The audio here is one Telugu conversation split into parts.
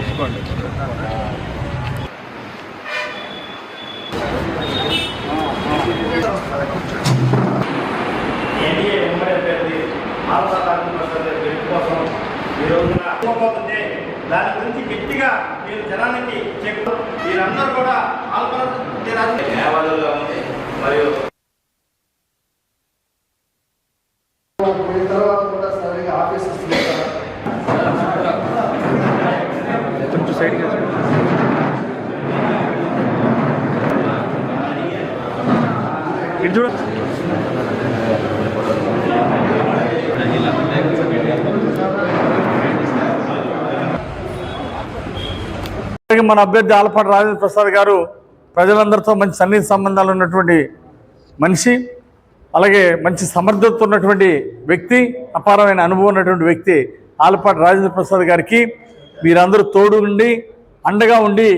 ఒప్పుకోండి. ఎన్డీఏ ఉమ్మడి అభ్యర్థి ఆల్ఫా రాజేంద్ర గెలుపు కోసం ఈ రోజున పోతుంది. దాని గురించి గట్టిగా మీరు జనానికి చెప్తూ మీరందరూ కూడా ఆల్ఫా న్యాయవాదులుగా ఉంది. మరియు కొంచెం సైడ్ చూడ మన అభ్యర్థి ఆలపాటి రాజేంద్ర ప్రసాద్ గారు ప్రజలందరితో మంచి సన్నిహిత సంబంధాలు ఉన్నటువంటి మనిషి, అలాగే మంచి సమర్థత ఉన్నటువంటి వ్యక్తి, అపారమైన అనుభవం ఉన్నటువంటి వ్యక్తి ఆలపాటి రాజేంద్ర ప్రసాద్ గారికి మీరందరూ తోడు ఉండి అండగా ఉండి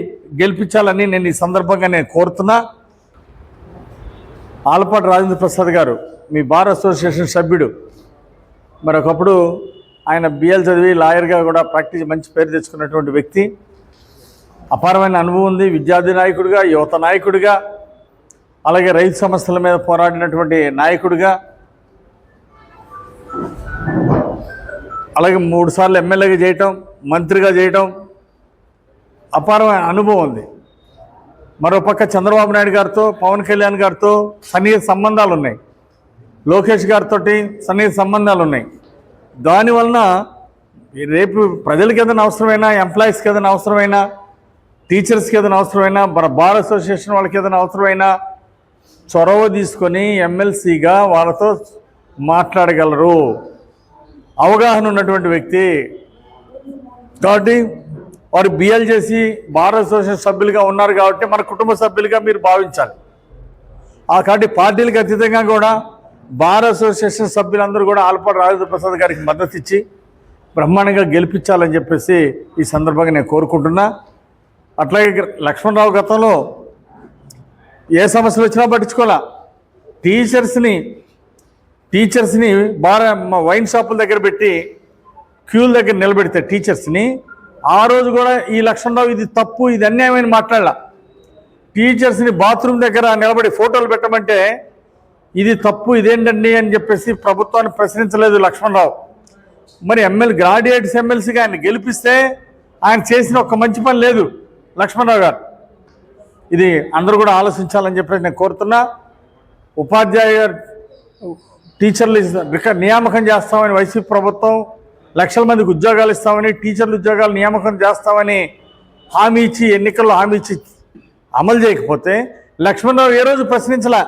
గెలిపించాలని నేను ఈ సందర్భంగా కోరుతున్నా. ఆలపాటి రాజేంద్ర ప్రసాద్ గారు మీ బార్ అసోసియేషన్ సభ్యుడు. మరి ఒకప్పుడు ఆయన బిఎల్ చదివి లాయర్గా కూడా ప్రాక్టీస్ మంచి పేరు తెచ్చుకున్నటువంటి వ్యక్తి, అపారమైన అనుభవం ఉంది. విద్యార్థి నాయకుడిగా, యువత నాయకుడిగా, అలాగే రైతు సమస్యల మీద పోరాడినటువంటి నాయకుడిగా, అలాగే 3 సార్లు ఎమ్మెల్యేగా చేయటం, మంత్రిగా చేయటం, అపారమైన అనుభవం ఉంది. మరోపక్క చంద్రబాబు నాయుడు గారితో, పవన్ కళ్యాణ్ గారితో సన్నిహిత సంబంధాలు ఉన్నాయి, లోకేష్ గారితో సన్నిహిత సంబంధాలు ఉన్నాయి. దానివలన రేపు ప్రజలకు ఏదైనా అవసరమైనా, ఎంప్లాయీస్కి ఏదైనా అవసరమైనా, టీచర్స్కి ఏదైనా అవసరమైనా, బార్ అసోసియేషన్ వాళ్ళకి ఏదైనా అవసరమైనా చొరవ తీసుకొని ఎమ్మెల్సీగా వాళ్ళతో మాట్లాడగలరు. అవగాహన ఉన్నటువంటి వ్యక్తి కాబట్టి వారు బిఎల్ చేసి బార్ అసోసియేషన్ సభ్యులుగా ఉన్నారు కాబట్టి మన కుటుంబ సభ్యులుగా మీరు భావించాలి. కాబట్టి పార్టీలకు అతీతంగా కూడా బార్ అసోసియేషన్ సభ్యులందరూ కూడా ఆలపాటి రాజేంద్ర ప్రసాద్ గారికి మద్దతు ఇచ్చి బ్రహ్మాండంగా గెలిపించాలని చెప్పేసి ఈ సందర్భంగా నేను కోరుకుంటున్నా. అట్లాగే లక్ష్మణరావు గతంలో ఏ సమస్యలు వచ్చినా పట్టించుకోవాలా. టీచర్స్ని వైన్ షాపుల దగ్గర పెట్టి క్యూల దగ్గర నిలబెడితే టీచర్స్ని ఆ రోజు కూడా ఈ లక్ష్మణరావు ఇది తప్పు, ఇది అన్యాయమైన మాట్లాడాల. టీచర్స్ని బాత్రూమ్ దగ్గర నిలబడి ఫోటోలు పెట్టమంటే ఇది తప్పు, ఇదేంటండి అని చెప్పేసి ప్రభుత్వాన్ని ప్రశ్నించలేదు లక్ష్మణరావు. మరి గ్రాడ్యుయేట్స్ ఎమ్మెల్సీగా ఆయన గెలిపిస్తే ఆయన చేసిన ఒక మంచి పని లేదు లక్ష్మణరావు గారు. ఇది అందరూ కూడా ఆలోచించాలని చెప్పేసి నేను కోరుతున్నా. ఉపాధ్యాయ టీచర్లు నియామకం చేస్తామని వైసీపీ ప్రభుత్వం లక్షల మందికి ఉద్యోగాలు ఇస్తామని, టీచర్లు ఉద్యోగాలు నియామకం చేస్తామని హామీ ఇచ్చి, ఎన్నికల్లో హామీ ఇచ్చి అమలు చేయకపోతే లక్ష్మణరావు ఏ రోజు ప్రశ్నించలే.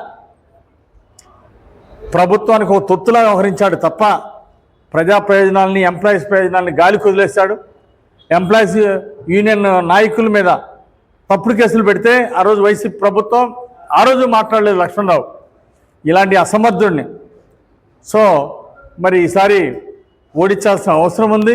ప్రభుత్వానికి ఒక తొత్తులా వ్యవహరించాడు తప్ప ప్రజా ప్రయోజనాలని, ఎంప్లాయీస్ ప్రయోజనాలని గాలికి వదిలేశాడు. ఎంప్లాయీస్ యూనియన్ నాయకుల మీద తప్పుడు కేసులు పెడితే ఆ రోజు వైసీపీ ప్రభుత్వం ఆ రోజు మాట్లాడలేదు లక్ష్మణరావు. ఇలాంటి అసమర్థుడిని మరి ఈసారి ఓడించాల్సిన అవసరం ఉంది.